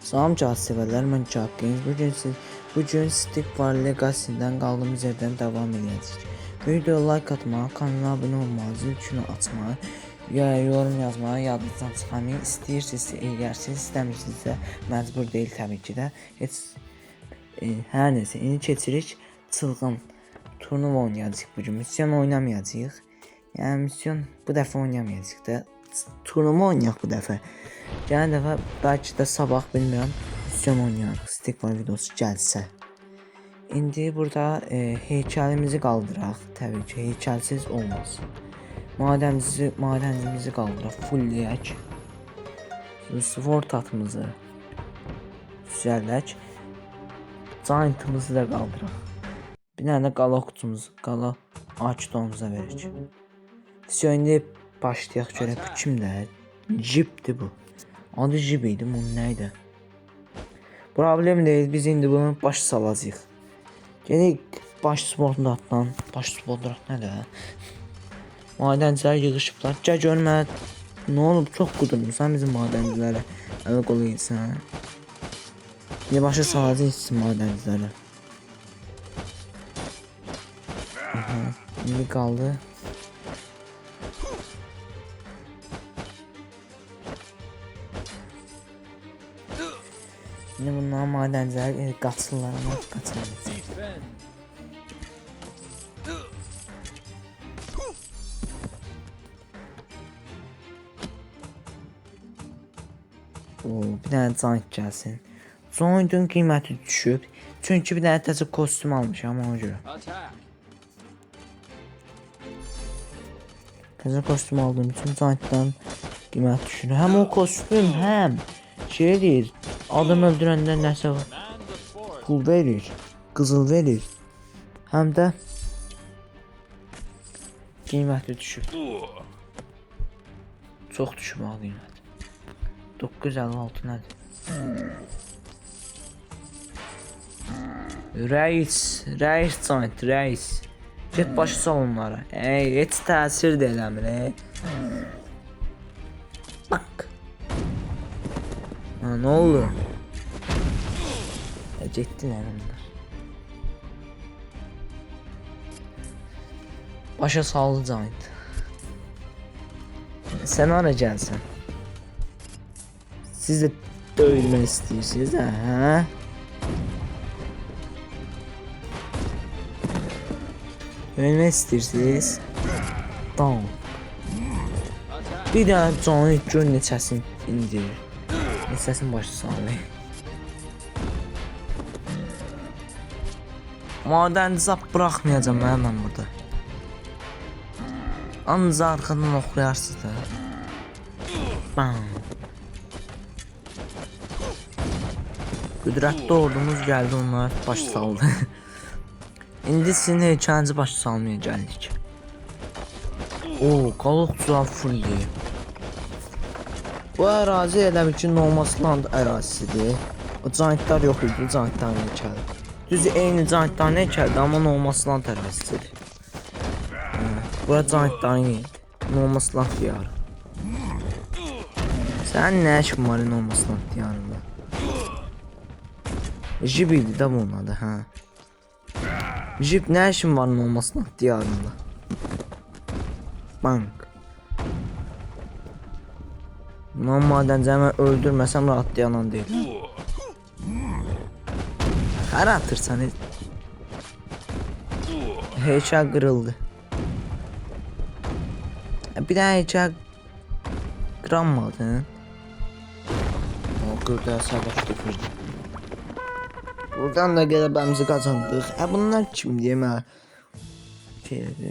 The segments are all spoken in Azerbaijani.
Salam sevərlər, mən Çakins. Bugün Stick War Legacy-dən qaldığımız yerdən davam edəcəyik. Videoya like atmağı, kanala abunə olmağı, zil tuşunu açmağı, yorum yazmağı yadınızdan çıxarmayın. İstəyirsinizsə, əgər siz istəmirsinizsə, məcbur deyil təbii ki də. Hər nəsə, indi keçirik çılğın turnuva oynayacağıq bugün. Misyon oynamayacağıq. Yəni misyon bu dəfə oynamayacağıq da. Turnuva oynayaq bu dəfə. Gələn dəfə bəlkə də sabah bilmirəm misyon oynayarıq. Stick War videosu gəlsə. İndi burada heykəlimizi qaldıraq. Təbii ki, heykəlsiz olmaz. Madənimizi qaldıraq, fullləyək. Sword atımızı düzəldək. Giantımızı da qaldıraq. Bir dənə də qala qutumuzu, qala açdığımıza verək. İndi başlayaq görək bu kimdir? Jeep'dir bu. Adı Jeep idi, bu neydi? Problem değil, biz indi bunu baş salacağıq. Gedək baş sportdan, baş sportdan nədir? Madəncilər yığışıblar. Gəl görmə, nə olub, çox qudurmusan bizim madəncilərə. Ələ qolu yesən. İndi başa salacağıq sizin madəncilərə. İndi qaldı. Şimdi bunlar madenciler qaçırlar ama qaçırmayacaq. Bir dənə giant gəlsin. Giant'ın qiyməti düşüb. Çünki bir dənə təzə kostyum almışam ona görə. Təzə kostyum aldığım üçün giant'dan qiymət düşür. Həm o kostyum, həm şey deyir. Adam öldürəndə nəsə pul verir, qızıl verir. Həm də qiyməti düşüb. Çox düşüb o qiymət. 956 nədir? Reis giant, reis. Get başı sal onlara. Heç təsir də eləmir. Bak. Ha, ne oldu? Getdiler onlar. Başa saldı giant. Sen ara gəlsən. Siz də döyülmək istəyirsiniz hə? Döyülmək istəyirsiniz? Tamam. Bir dənə canı gör neçəsini indirir. Neçəsini başı salmayın. Madəni zap bırakmayacağım mən burada. Anca arxadan oxuyarsınız da. Bam. Qüdrətli ordumuz gəldi, onlara baş saldı. İndi sizin heykəlinizi baş salmaya gəldik. Qalıqçular full deyil. Bu ərazi elə bil ki, Nomasland ərazisidir. O giantlar yox idi, giantların heykəli. Düzü eyni giantların heykəlidir, amma Nomasland ərazisidir. Bura giantların yeridir. Nomasland diyarı. Sən nə işin var Nomasland diyarında? Jeep idi də bunun adı, hə. Jeep nə işin var Nomasland diyarında? Bank. Lan madencimi öldürmesem rahatlayan değil. Her atırsan heykel kırıldı. Bir daha heykel kıranmadı. O kırdı savaş tükürdü. Buradan da qələbəmizi qazandıq. Bunlar kim deyəm?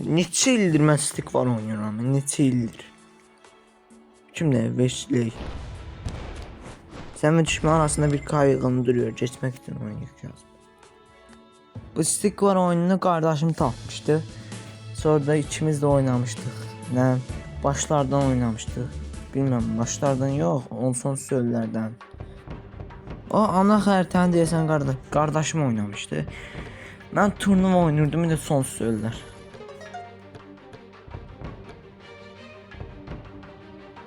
Neçə ildir mən Stick War oynuyorum. Neçə ildir. Kimdir? Wesley. Sen ve düşman arasında bir kaygını duruyor. Geçmek için oynayacağız. Bu Stick War oyununu kardeşim tapmıştı. Sonra da ikimiz de oynamıştık. Ne? Başlardan oynamıştık. Bilmem başlardan yok. Son söylerden. O ana xəritəni deyəsən qardaşım oynamıştı. Ben turnuva oynuyordum, bir de son söyler.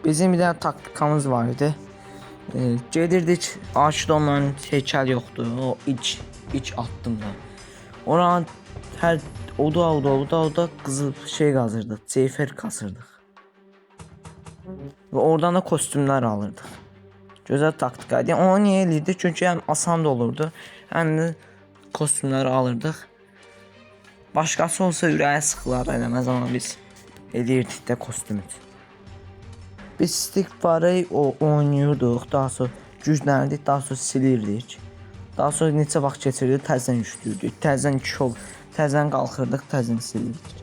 Bizim bir tane taktikamız vardı. Gedirdik, Aşık onların heykəl yoxdur. O iç attımda. Oran hər oda qızıl şey qazırdıq. Ceyfer kasırdıq. Və oradan da kostyumlar alırdıq. Gözəl taktika idi. Onu niyə eləyirdik? Çünki həm asan da olurdu, həm də kostyumları alırdıq. Başqası olsa ürəyə sıxılar eləməz, amma biz eləyirdik də kostyumu. Biz istikbarı oynayırdıq, daha sonra güclənirdik, daha sonra silirdik. Daha sonra neçə vaxt keçirdik, təzən yüklüyürdük, təzən qalxırdıq, təzən silirdik.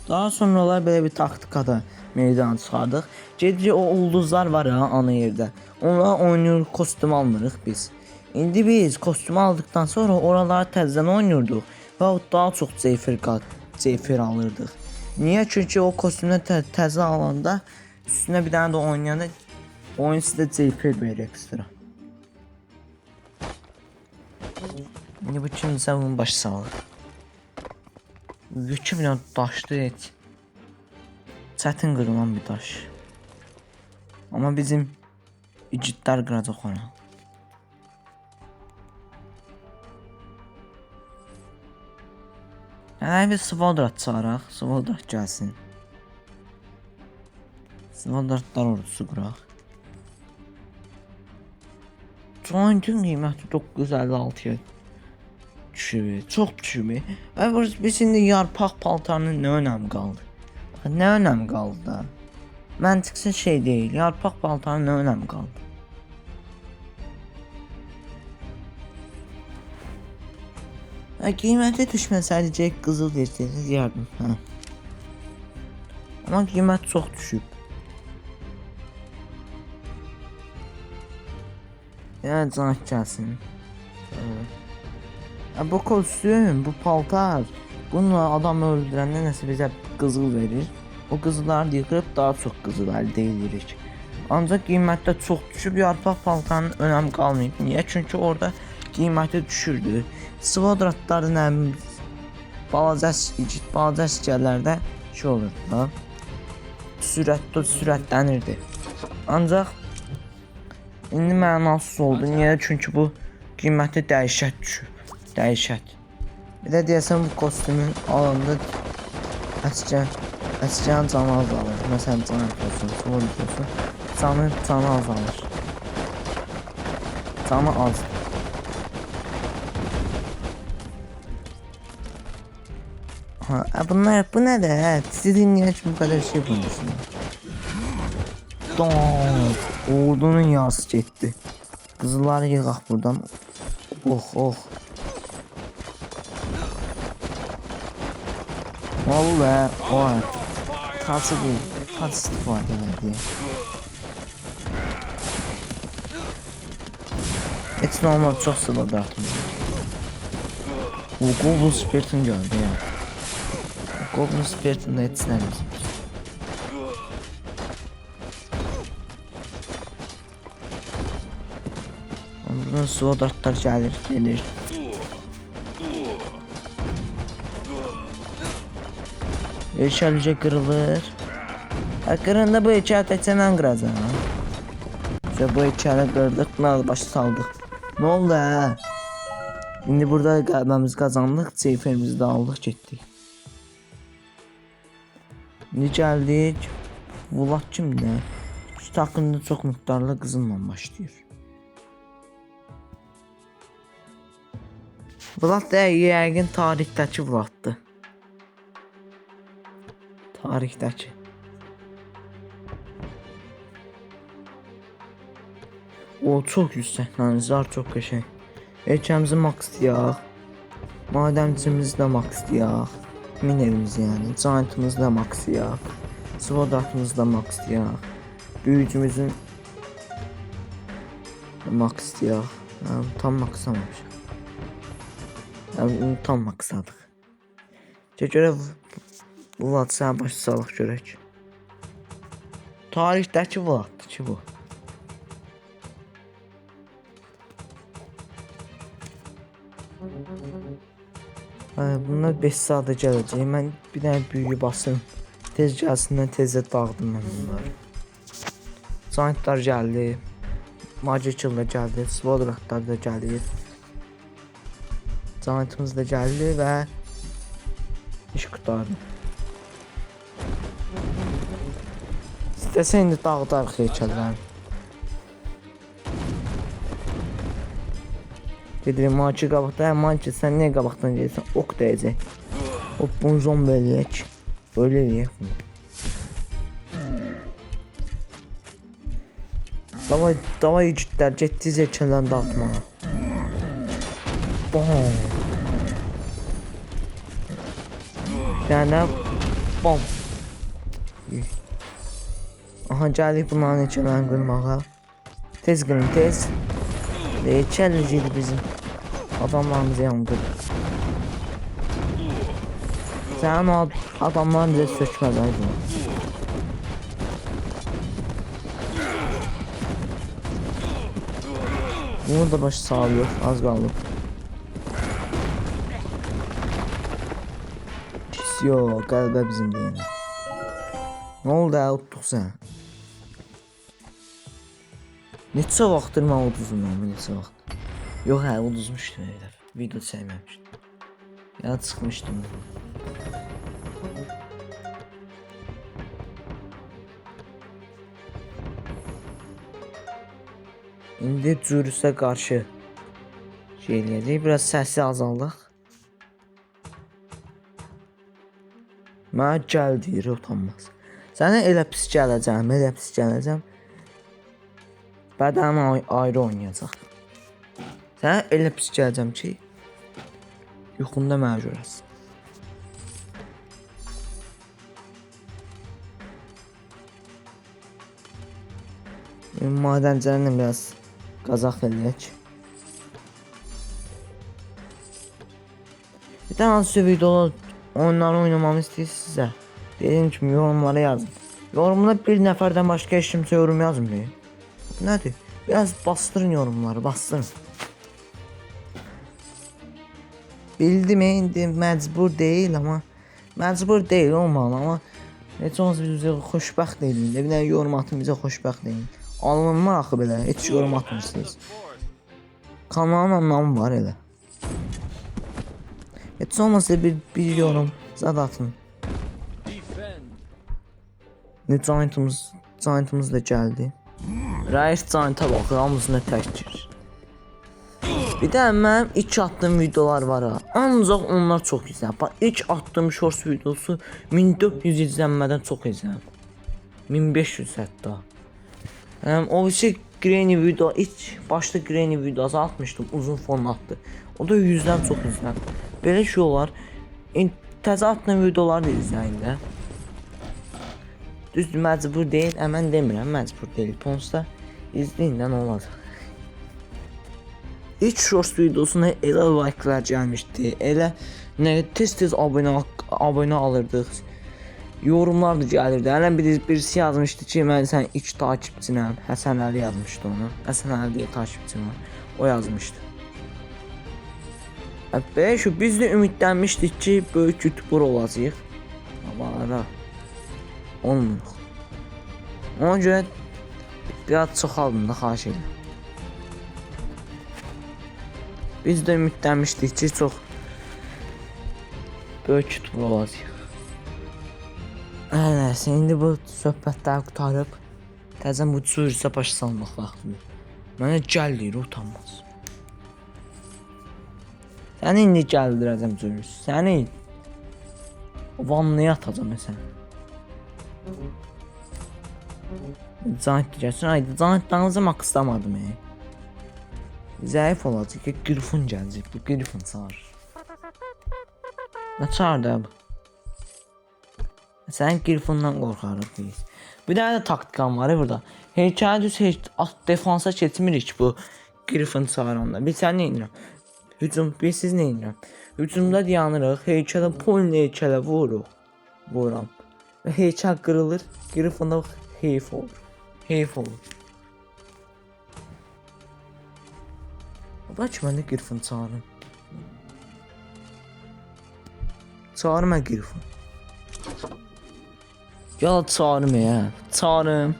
Daha sonralar belə bir taktikada meydana çıxardıq. Gedirik, o ulduzlar var ya ana yerdə. Onlara oynayır, kostyum almırıq biz. İndi biz kostyum aldıktan sonra oraları təzən oynuyorduk və daha çox ceyfer alırdıq. Niyə? Çünki o kostyumda təzə alanda üstünə bir dənə də oynayanda oyun sizə ceyfer verir ekstra. İndi bu kimsə bunun başı sağlıq. Yükü bir daşdır et. Çətin qırılan bir daş. Amma bizim igidlər qıracaq ona. Hələ bir Svaldrat çağıraq. Svaldrat gəlsin. Svaldratlar ordusu qıraq. Joint'in qiyməti 956-ya düşüb. Çox düşüb. Biz indi yarpaq paltarının nə önəmi qaldı? Nə önəmi qaldı da? Məntiqsiz şey deyil. Yarpaq paltarının nə önəmi qaldı? Qiyməti düşməsəydi qızıl versəydiniz yardım. Amma qiymət çox düşüb. Yəni canət gəlsin. Bu kostyum, bu paltar, bununla adam öldürəndə nəsə bizə qızıl verir. O qızılları yıxırıb daha çox qızıl əldə edirik. Ancaq qiymətdə çox düşüb, yarpaq paltarının önəmi qalmayıb. Niyə? Çünki orada qiyməti düşürdü. Svaldratların balaca əsgərlərdə şey olurdu da. Sürətlənirdi. Ancaq indi mənasız oldu. Niyə? Çünki bu qiyməti dəhşət düşüb. Dəhşət. Bir də deyəsən bu kostyumun alanda əsgərin canı azalır. Məsələn canı olsun, canı azalır. Canı az. Bunlar bu nədir? Sizin niyə ki bu qədər şey bulmuşsunuz? Ordunun yarısı getdi. Qızılları yığaq buradan. Oh. Ol be. Oy. Kaçı bu? Kaç istifadə verdi? Heç nə olmadı, çox sıla dağıtım. O Goblin Spirit'in geldi ya. Goblin Spirit'in de heç nədir. Buradan Svaldratlar gelir. Heykəlcə qırılır. Qırında bu heykəl təkcə mən qıracağam. Bu heykəli qırdıq, buna başa saldıq. Nə oldu hə? İndi burada qələbəmizi qazandıq, ceyferimizi də aldıq, getdik. İndi gəldik. Vlad kimdir? Şu haqqında çox miqdarlı qızılla başlayır. Vlad da yəqin tarixdəki Vladdır. Tarixdəki. O çox yüksəklənizlər, çox qəşəng. Heykəlimizi maxlayaq. Madəncimizi də maxlayaq. Minerimizi yəni. Giantımızı da maxlayaq. Svaldratımızı da maxlayaq. Büyücümüzün maxlayaq. Tam maxlamamışıq. Tam maxladıq. Görə Vlad sənə başa salıq görək. Tarixdəki Vladdır ki bu. Bunlar 5 saata gələcək. Mən bir dənə büyüyü basım. Tez gəlsindən tezə dağıdım mən bunları. Giantlar gəldi. Magical da gəldi, Swordratlar da gəlir. Giantımız da gəldi və iş qurtardı. İstəsə indi dağıdarıq heykəlləri. Gedirik Maki qabaqda, Maki sən niyə qabaqdan gelirsən? Ok dəyəcək. Hop bunu zombi eləyək. Öyle eləyək bunu. Davay yiğitlər, getdiniz heykəllərini dağıtmağa. Bom. Yəni bom. Aha gəldik bunların heykəllərini qırmağa. Tez qırın, tez. Heykəlciydi bizim. Adamlarımızı yandırdı. Sənin o adamların bizə sökməzəydi. Bunu da başı sağlıyor, az qaldı. Yox, qəlbə bizim deyənə. Nə oldu, utduq sən? Neçə vaxtdır mən uduzum, neçə vaxt? Yox, uduzmuşdum elə. Video çəkməmişdim. Ya çıxmışdım. İndi Cürüsə qarşı şey eləyəcək. Biraz səsi azaldıq. Mənə gəl deyir, utanmaz. Sənə elə pis gələcəm, elə pis gələcəm. Bədənim ayrı oynayacaq. Sənə elə pis gələcəm ki, yuxunda mənə görəsən. Madencilərlə biraz qazaq eləyək. Bir tane hansı videoda oyunları oynamamı istəyirsinizsə, dediyim kimi yorumlara yazın. Yorumda bir nəfərdən başqa heç kimsə yorum yazmıyor. Nədir? Biraz bastırın yorumları, bastırın. Bildim indi məcbur deyil, amma məcbur deyil olmalı, amma heç olmazsa bizə xoşbəxt deyin. Bir dənə yorum atın, bizə xoşbəxt deyin. Alınma axı belə, heç yorum atmırsınız. Kanalın anlamı var elə. Heç olmazsa bir yorum zad atın. Giantımız da gəldi. Reis Giant'a baxır, hamısına tək girir. Bir də mənim ilk attığım videolar var ha. Ancaq onlar çox izlənir. Bax, ilk attığım shorts videosu 1400 izlənmədən çox izlənir. 1500 hətta. O şey Granny video, ilk başda Granny videosu atmışdım, uzun formatlı. O da 100'dən çox izlənir. Belə şey olar. Təzə attığım videoları da izləyin də. Düzdür, məcbur deyil, mən demirəm, məcbur deyil. Ponsda izləyin də nə olacaq. İlk shorts videosuna elə like'lar gəlmişdi, elə tez abunə alırdıq. Yorumlar da gəlirdi. Hələ birisi yazmışdı ki, mən sən ilk takipçinəm. Həsən Əli yazmışdı onu. Həsən Əli deyə takipçim var. O yazmışdı. Belə şu biz də ümidlənmişdik ki, böyük YouTuber olacağıq. Amma ara olmuyor. Ona görə biraz çoxaldın da, xahiş edirəm. Biz də ümidlənmişdik ki, çox böyük YouTuber olacağıq. Nəysə, indi bu söhbətləri qutarıb təzən bu Cürüsə başa salmaq vaxtıdır. Mənə gəl deyir, utanmaz. Səni indi gəldirəcəm Cürüs. Səni vannaya atacam məsələn. Giant gəlsin, aydı Giant'dan maxlamadım. Zəif olacaq ki, Griffon gələcək, bu Griffon çağırır. Nə çağırdı bu? Sən Griffondan qorxarıq biz. Bir dənə də taktikam var burada. Heykələ düz defansa keçmirik bu Griffon çağıranda. Biz sən nə edirəm? Biz siz nə edirəm? Hücumda dayanırıq, heykələ polini heykələ vururam. Və heykəl qırılır, Griffonda heyf olur. Heyf olur. Bax mən də Griffon çağırım. Çağırma Griffon. Ya çağırım ya. Çağırım.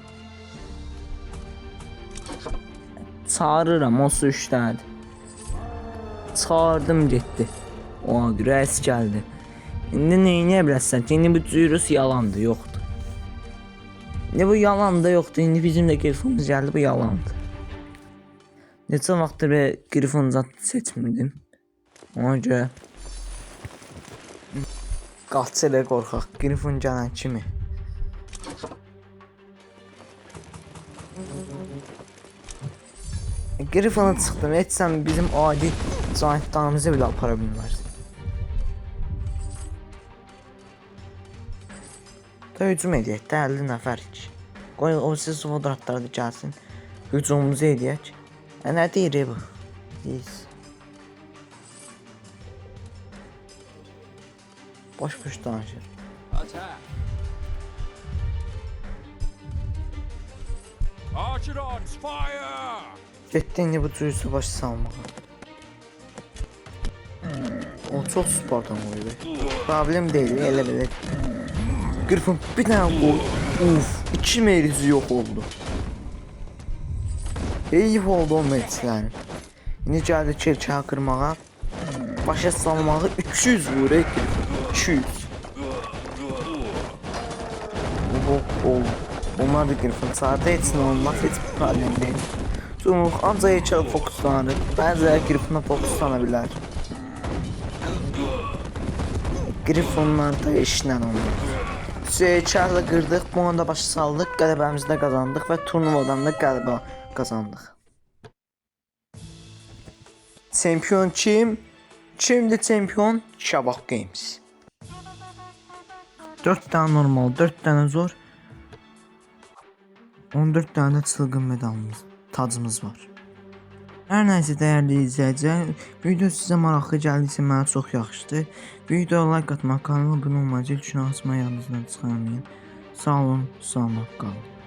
çağırıram, o su işlədi. Çağırdım getdi. O rəis gəldi. İndi neyinə biləsən ki, indi bu virus yalandır, yoxdur. İndi bu yalan da yoxdur, indi bizim də grifonumuz gəldi, bu yalandır. Neçə vaxtdır və grifon zat seçmirdim. Ona görə qaç elə qorxaq, grifon gələn kimi. Grifona çıxdım, heç sən bizim adi canitlarımızı belə apara bilmərsin. Da hücum edək də 50 nəfərik. Qoy o siz vodratları da gəlsin. Hücumumuzu edək. Nə deyir bu? Biz. Boş danışır. Archidons, fire! Getdi indi bu cüyüsü başı salmağa. O çox Spartan oydu. Problem deyil, elə belə. Grifon bir dənə qoy. Uf, 2 merici yox oldu. Heyif oldu o mericilərin. İndi gəldi çelçağı qırmağa. Başa salmağı 200 vurur. 200. Oldu. Onlar da grifon çağırdı, heç nə olmaz, heç bir problem deyil. Cumhur ancaq heykələ fokuslanır. Bəziləri grifona fokuslana bilər. Grifonlar da işlə olmur. Heykələ qırdıq, bunu da başa saldıq, qələbəmizi də qazandıq və turnuvadan da qələbə qazandıq. Çempion kim? Kimdir çempion? Şabaq Games. 4 dənə normal, 4 dənə zor. 14 dənə də çılğın medalımız, tacımız var. Hər nəysə dəyərli izləyicilər, video sizə maraqlı gəldiysə mənə çox yaxşıdır. Videoya like atmaq, kanala abunə olmağı, zil tuşuna basmağı yadınızdan çıxarmayın. Sağ olun, salamat qalın.